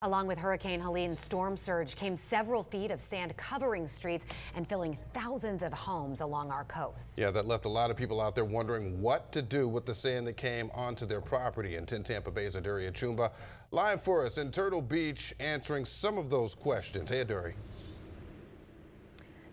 Along with Hurricane Helene's storm surge came several feet of sand covering streets and filling thousands of homes along our coast. Yeah, that left a lot of people out there wondering what to do with the sand that came onto their property. And 10 Tampa Bay's Aduri Achumba live for us in Turtle Beach answering some of those questions. Hey, Aduri.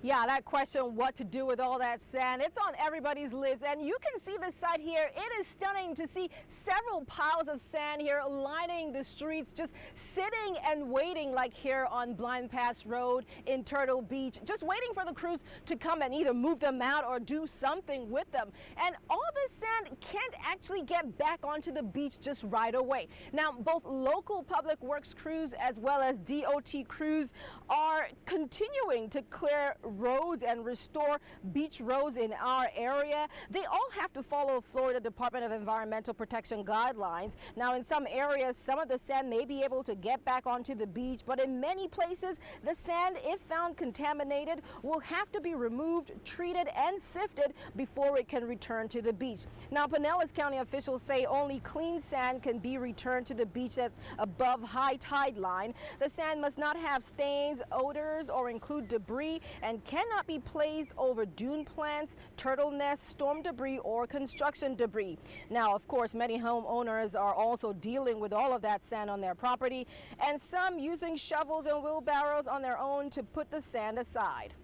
Yeah, that question, what to do with all that sand, it's on everybody's lips. And you can see this site here. It is stunning to see several piles of sand here lining the streets, just sitting and waiting, like here on Blind Pass Road in Turtle Beach, just waiting for the crews to come and either move them out or do something with them. And all this sand can't actually get back onto the beach just right away. Now, both local public works crews as well as DOT crews are continuing to clear roads and restore beach roads in our area. They all have to follow Florida Department of Environmental Protection guidelines. Now, in some areas, some of the sand may be able to get back onto the beach, but in many places, the sand, if found contaminated, will have to be removed, treated, and sifted before it can return to the beach. Now, Pinellas County officials say only clean sand can be returned to the beach that's above high tide line. The sand must not have stains, odors, or include debris, and cannot be placed over dune plants, turtle nests, storm debris, or construction debris. Now, of course, many homeowners are also dealing with all of that sand on their property, and some using shovels and wheelbarrows on their own to put the sand aside.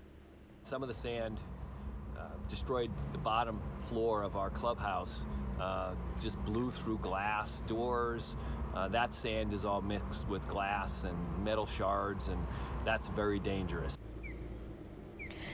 Some of the sand destroyed the bottom floor of our clubhouse, just blew through glass doors. That sand is all mixed with glass and metal shards, and that's very dangerous.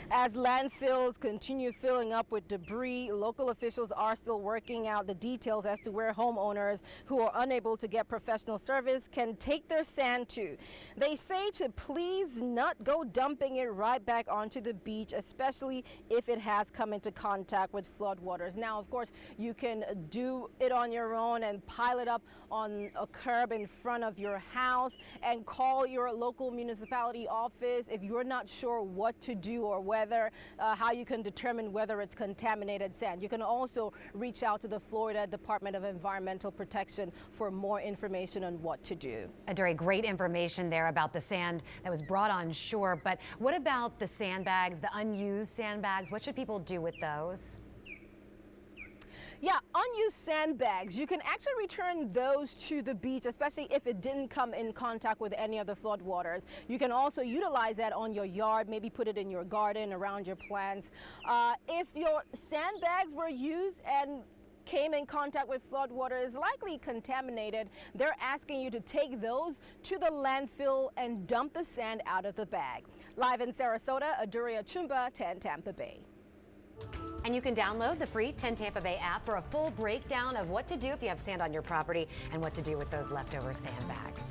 As landfills continue filling up with debris, local officials are still working out the details as to where homeowners who are unable to get professional service can take their sand to. They say to please not go dumping it right back onto the beach, especially if it has come into contact with floodwaters. Now, of course, you can do it on your own and pile it up on a curb in front of your house and call your local municipality office if you're not sure what to do or how you can determine whether it's contaminated sand. You can also reach out to the Florida Department of Environmental Protection for more information on what to do. Aduri, great information there about the sand that was brought on shore, but what about the sandbags, the unused sandbags? What should people do with those? Yeah, unused sandbags, you can actually return those to the beach, especially if it didn't come in contact with any of the floodwaters. You can also utilize that on your yard, maybe put it in your garden, around your plants. If your sandbags were used and came in contact with floodwaters, likely contaminated, they're asking you to take those to the landfill and dump the sand out of the bag. Live in Sarasota, Aduri Achumba, 10 Tampa Bay. And you can download the free 10 Tampa Bay app for a full breakdown of what to do if you have sand on your property and what to do with those leftover sandbags.